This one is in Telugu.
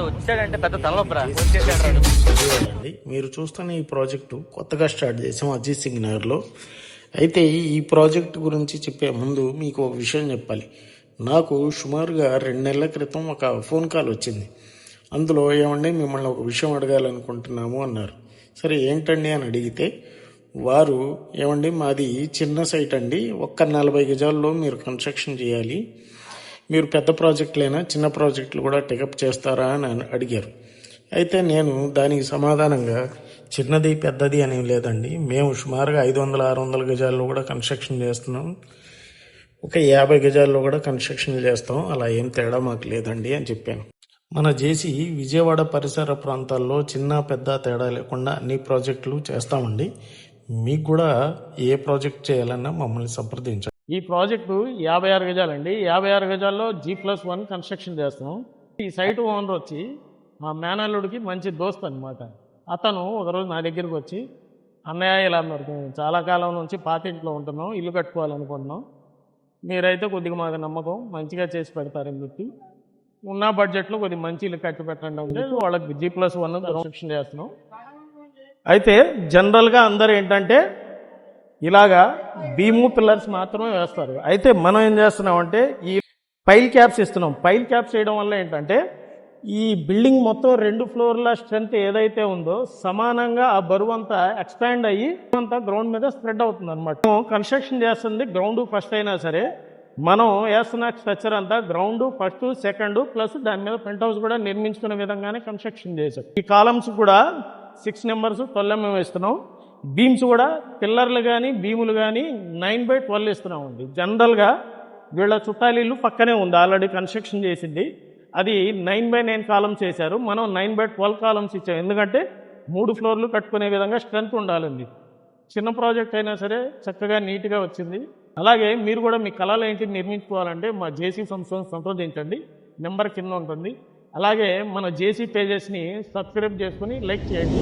వచ్చాడంటే పెద్ద తలనొప్పరా. అండి మీరు చూస్తున్న ఈ ప్రాజెక్టు కొత్తగా స్టార్ట్ చేసాం అజిత్ సింగ్ నగర్లో. అయితే ఈ ప్రాజెక్ట్ గురించి చెప్పే ముందు మీకు ఒక విషయం చెప్పాలి. నాకు సుమారుగా 2 నెలల క్రితం ఒక ఫోన్ కాల్ వచ్చింది. అందులో ఏమండి మిమ్మల్ని ఒక విషయం అడగాలనుకుంటున్నాము అన్నారు. సరే ఏంటండి అని అడిగితే వారు ఏమండి మాది చిన్న సైట్ అండి, ఒక్క 40 గజాల్లో మీరు కన్స్ట్రక్షన్ చేయాలి, మీరు పెద్ద ప్రాజెక్టులైనా చిన్న ప్రాజెక్టులు కూడా టేకప్ చేస్తారా అని అడిగారు. అయితే నేను దానికి సమాధానంగా చిన్నది పెద్దది అని లేదండి, మేము సుమారుగా 500-600 గజాల్లో కూడా కన్స్ట్రక్షన్ చేస్తున్నాం, ఒక 50 గజాల్లో కూడా కన్స్ట్రక్షన్ చేస్తాం, అలా ఏం తేడా మాకు లేదండి అని చెప్పాను. మన జేసీ విజయవాడ పరిసర ప్రాంతాల్లో చిన్న పెద్ద తేడా లేకుండా అన్ని ప్రాజెక్టులు చేస్తామండి. మీకు కూడా ఏ ప్రాజెక్ట్ చేయాలన్నా మమ్మల్ని సంప్రదించండి. ఈ ప్రాజెక్టు 56 గజాలండి. 56 గజాల్లో G+1 కన్స్ట్రక్షన్ చేస్తున్నాం. ఈ సైట్ ఓనర్ వచ్చి మా మేనల్లుడికి మంచి దోస్త్ అనమాట. అతను ఒకరోజు నా దగ్గరికి వచ్చి, అన్నయ్య ఇలా చాలా కాలం నుంచి పాతింట్లో ఉంటున్నాం, ఇల్లు కట్టుకోవాలనుకుంటున్నాం, మీరైతే కొద్దిగా మాకు నమ్మకం మంచిగా చేసి పెడతారని చెప్పి ఉన్న బడ్జెట్లో కొద్దిగా మంచి ఇల్లు కట్టి పెట్టండి అంటే వాళ్ళకి G+1 కన్స్ట్రక్షన్ చేస్తున్నాం. అయితే జనరల్గా అందరూ ఏంటంటే ఇలాగా బీము పిల్లర్స్ మాత్రమే వేస్తారు. అయితే మనం ఏం చేస్తున్నామంటే ఈ పైల్ క్యాప్స్ ఇస్తున్నాం. పైల్ క్యాప్స్ చేయడం వల్ల ఏంటంటే ఈ బిల్డింగ్ మొత్తం 2 ఫ్లోర్ల స్ట్రెంత్ ఏదైతే ఉందో సమానంగా ఆ బరువు అంతా ఎక్స్పాండ్ అయ్యి అంతా గ్రౌండ్ మీద స్ప్రెడ్ అవుతుంది అనమాట. కన్స్ట్రక్షన్ చేస్తుంది గ్రౌండ్ ఫస్ట్ అయినా సరే, మనం వేస్తున్న స్ట్రక్చర్ అంతా గ్రౌండ్ ఫస్ట్ సెకండ్ ప్లస్ దాని మీద పెంట్ హౌస్ కూడా నిర్మించుకునే విధంగానే కన్స్ట్రక్షన్ చేశాం. ఈ కాలమ్స్ కూడా 6 నెంబర్స్ 12 mm ఇస్తున్నాం. బీమ్స్ కూడా పిల్లర్లు కానీ బీములు కానీ 9/12 ఇస్తున్నామండి. జనరల్గా వీళ్ళ చుట్టాలి ఇల్లు పక్కనే ఉంది, ఆల్రెడీ కన్స్ట్రక్షన్ చేసింది, అది 9/9 కాలమ్స్ చేశారు, మనం 9/12 కాలమ్స్ ఇచ్చాం. ఎందుకంటే 3 ఫ్లోర్లు కట్టుకునే విధంగా స్ట్రెంత్ ఉండాలండి. చిన్న ప్రాజెక్ట్ అయినా సరే చక్కగా నీట్గా వచ్చింది. అలాగే మీరు కూడా మీ కళలు ఏంటి నిర్మించుకోవాలంటే మా జేసీ సంస్థను సంప్రదించండి, నెంబర్ కింద ఉంటుంది. అలాగే మన జేసీ పేజెస్ని సబ్స్క్రైబ్ చేసుకుని లైక్ చేయండి.